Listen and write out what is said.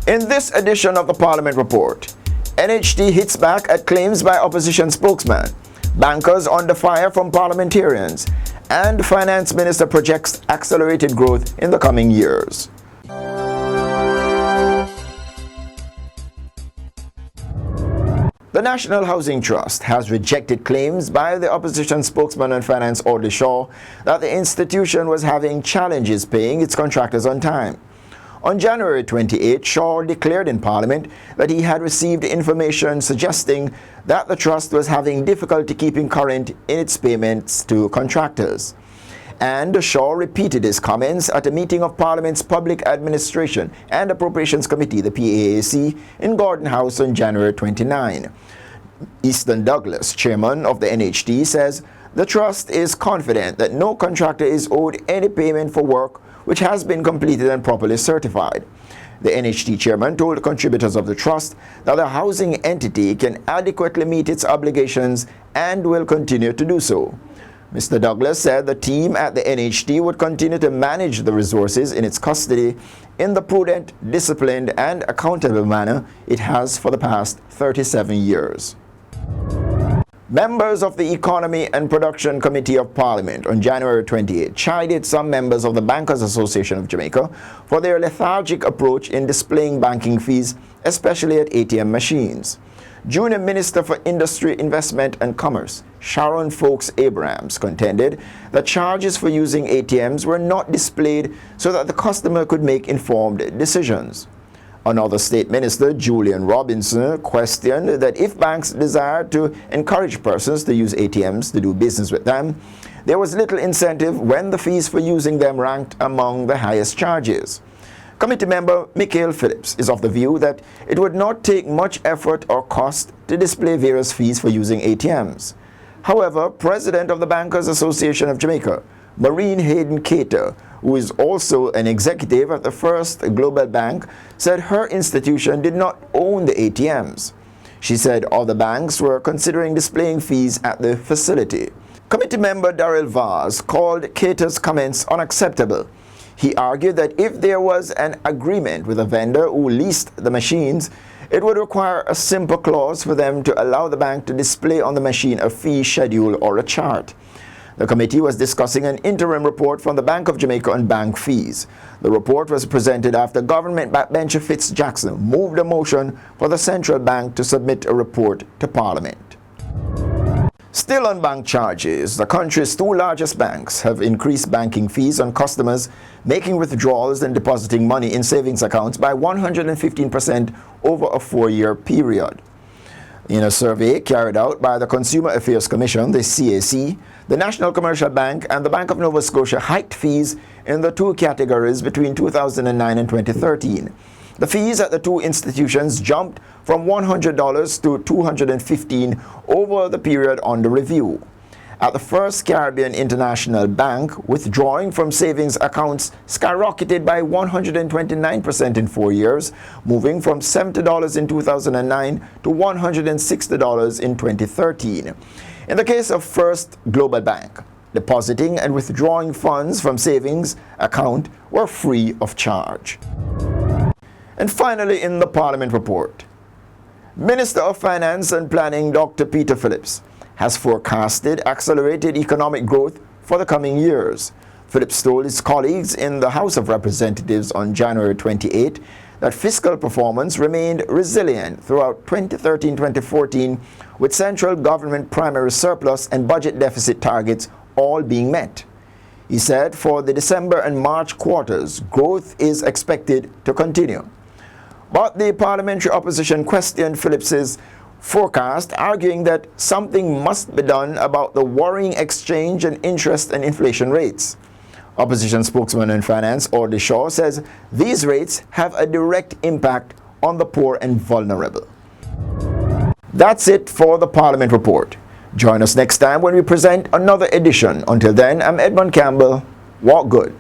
In this edition of the Parliament Report, NHT hits back at claims by opposition spokesman, bankers under fire from parliamentarians, and Finance Minister projects accelerated growth in the coming years. The National Housing Trust has rejected claims by the opposition spokesman on finance Audley Shaw that the institution was having challenges paying its contractors on time. On January 28, Shaw declared in Parliament that he had received information suggesting that the trust was having difficulty keeping current in its payments to contractors. And Shaw repeated his comments at a meeting of Parliament's Public Administration and Appropriations Committee, the PAAC, in Gordon House on January 29. Easton Douglas, chairman of the NHT, says the trust is confident that no contractor is owed any payment for work which has been completed and properly certified. The NHT chairman told contributors of the trust that the housing entity can adequately meet its obligations and will continue to do so. Mr. Douglas said the team at the NHT would continue to manage the resources in its custody in the prudent, disciplined, and accountable manner it has for the past 37 years. Members of the Economy and Production Committee of Parliament on January 28 chided some members of the Bankers Association of Jamaica for their lethargic approach in displaying banking fees, especially at ATM machines. Junior Minister for Industry, Investment and Commerce, Sharon Folks Abrahams, contended that charges for using ATMs were not displayed so that the customer could make informed decisions. Another State Minister, Julian Robinson, questioned that if banks desired to encourage persons to use ATMs to do business with them, there was little incentive when the fees for using them ranked among the highest charges. Committee member Phillips is of the view that it would not take much effort or cost to display various fees for using ATMs. However, President of the Bankers Association of Jamaica, Maureen Hayden Cater, who is also an executive at the First Global Bank, said her institution did not own the ATMs. She said other banks were considering displaying fees at the facility. Committee member Darrell Vaz called Cater's comments unacceptable. He argued that if there was an agreement with a vendor who leased the machines, it would require a simple clause for them to allow the bank to display on the machine a fee schedule or a chart. The committee was discussing an interim report from the Bank of Jamaica on bank fees. The report was presented after government backbencher Fitz Jackson moved a motion for the central bank to submit a report to Parliament. Still on bank charges, the country's two largest banks have increased banking fees on customers making withdrawals and depositing money in savings accounts by 115% over a 4-year period. In a survey carried out by the Consumer Affairs Commission, the CAC, the National Commercial Bank and the Bank of Nova Scotia hiked fees in the two categories between 2009 and 2013. The fees at the two institutions jumped from $100 to $215 over the period under review. At the First Caribbean International Bank, withdrawing from savings accounts skyrocketed by 129% in 4 years, moving from $70 in 2009 to $160 in 2013. In the case of First Global Bank, depositing and withdrawing funds from savings account were free of charge. And finally, in the Parliament report, Minister of Finance and Planning Dr. Peter Phillips has forecasted accelerated economic growth for the coming years. Phillips told his colleagues in the House of Representatives on January 28 that fiscal performance remained resilient throughout 2013-2014, with central government primary surplus and budget deficit targets all being met. He said for the December and March quarters, growth is expected to continue. But the parliamentary opposition questioned Phillips's forecast, arguing that something must be done about the worrying exchange and interest and inflation rates. Opposition spokesman on finance Audley Shaw says these rates have a direct impact on the poor and vulnerable. That's it for the Parliament Report. Join us next time when we present another edition. Until then, I'm Edmund Campbell. Walk good.